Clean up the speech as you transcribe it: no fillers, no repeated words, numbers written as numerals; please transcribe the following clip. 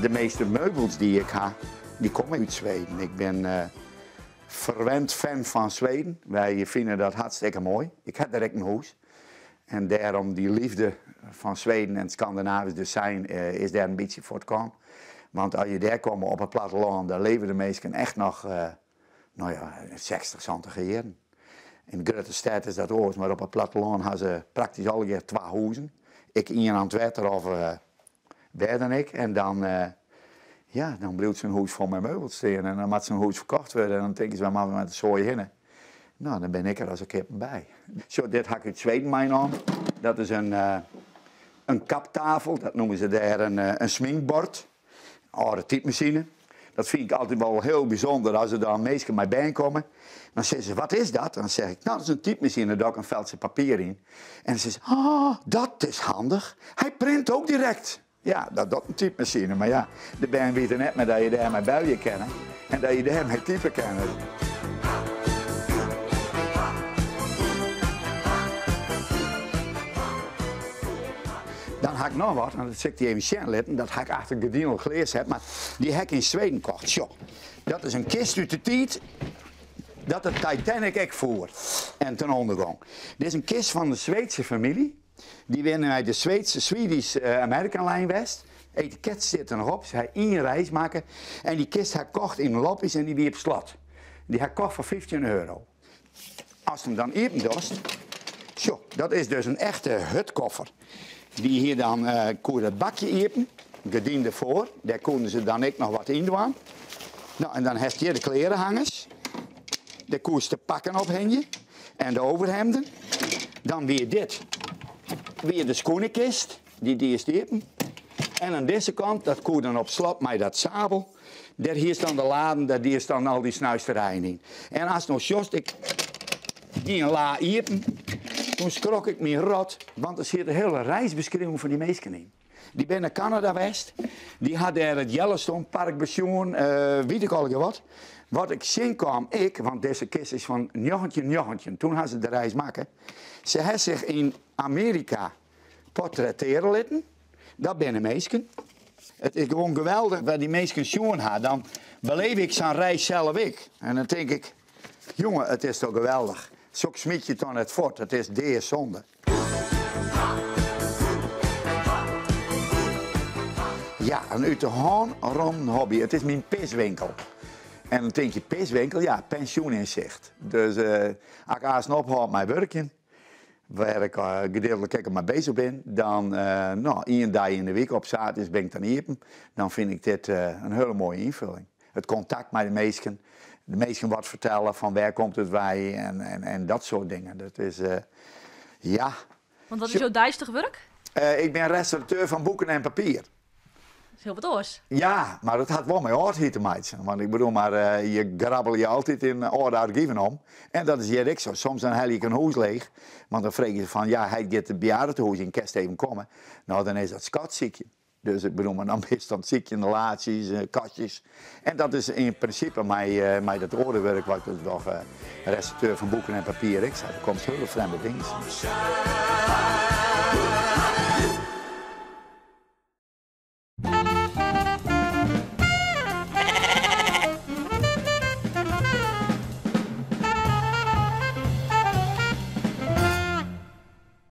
de meeste meubels die ik heb, die komen uit Zweden. Ik ben verwend fan van Zweden. Wij vinden dat hartstikke mooi. Ik heb direct een huis. En daarom die liefde van Zweden en Scandinavisch design is daar een beetje voor het komen. Want als je daar komt op het platteland, daar leven de mensen echt nog 60, 70 jaren. In de grote stad is dat oors, maar op het platteland hebben ze praktisch alle keer 2 huizen. Ik in aan het water of daar dan ik. En dan, dan blijft zo'n huis vol met meubels staan. En dan moet zo'n huis verkocht worden. En dan denken ze, maar met de zooi hinnen. Nou, dan ben ik er als een kip bij. Zo, dit heb ik uit Zweden meegenomen. Dat is een kaptafel, dat noemen ze daar een sminkbord. Oude typemachine. Dat vind ik altijd wel heel bijzonder als er dan mensen bij bijkomen. Dan zeggen ze, wat is dat? Dan zeg ik, nou dat is een typemachine, daar doe ik een veldje papier in. En dan zeggen ze, dat is handig. Hij print ook direct. Ja, dat is een typemachine. Maar ja, de ben weet er net met dat je daarmee buien kennen. En dat je daarmee typen kennen. Dan heb ik nog wat, en dat zit die even zien letten, dat heb ik achter gediend gelezen heb, maar die heb ik in Zweden gekocht. Zo, dat is een kist uit de tijd dat de Titanic ook voer en ten ondergang. Dit is een kist van de Zweedse familie. Die winnen uit de Zweedse Swedish American Line West. Het etiket zit er nog op, ze hebben 1 reis maken. En die kist heb ik gekocht in Loppies en die weer op slot. Die heb ik gekocht voor €15. Als je hem dan even doet, zo, dat is dus een echte hutkoffer. Die hier dan koer het bakje iepen, gediend ervoor. Daar konden ze dan ook nog wat in doen. Nou, en dan heb je hier de klerenhangers. Daar koer je de pakken ophangen. En de overhemden. Dan weer dit. Weer de schoenenkist. Die is iepen. En aan deze kant, dat koer dan op slot met dat sabel. Daar hier is dan de laden, daar is dan al die snuisterijen in. En als nog just ik die een la iepen. Toen schrok ik me rot, want er zit een hele reisbeschrijving van die mensen in. Die ben naar Canada geweest, die had daar het Yellowstone Park bezocht, weet ik al wat. Wat ik zien kwam, want deze kist is van 19, toen hadden ze de reis maken. Ze hebben zich in Amerika portretteren laten, dat ben de mensen. Het is gewoon geweldig wat die mensen zien hadden, dan beleef ik zo'n reis zelf ik. En dan denk ik, jongen, het is toch geweldig. Zo smiet je dan het fort, het is de zonde. Ja, en uit de haan rond hobby. Het is mijn piswinkel. En dan denk je, piswinkel, ja, pensioen in zicht. Dus als ik eens ophoud met werken, waar ik gedeeltelijk mee bezig ben, dan 1 dag in de week op zaterdag ben ik dan hier. Dan vind ik dit een hele mooie invulling. Het contact met de mensen wat vertellen van waar komt het wij en dat soort dingen. Dat is, ja. Want wat is jouw dijstig werk? Ik ben restaurateur van boeken en papier. Dat is heel wat oors. Ja, maar dat had wel mijn oud hier te maken. Want ik bedoel, maar je grabbel je altijd in oude archieven om. En dat is hier ook zo. Soms dan haal ik een huis leeg. Want dan vraag je van, ja, hij gaat het bejaardentehuis in kerst even komen. Nou, dan is dat skatziekje. Dus ik bedoel, maar dan is dat ziekje in de relaties, kastjes. En dat is in principe mij dat ordewerk wat ik dus nog restaurateur van boeken en papier. Ik zei, er komt hele vreemde dingen.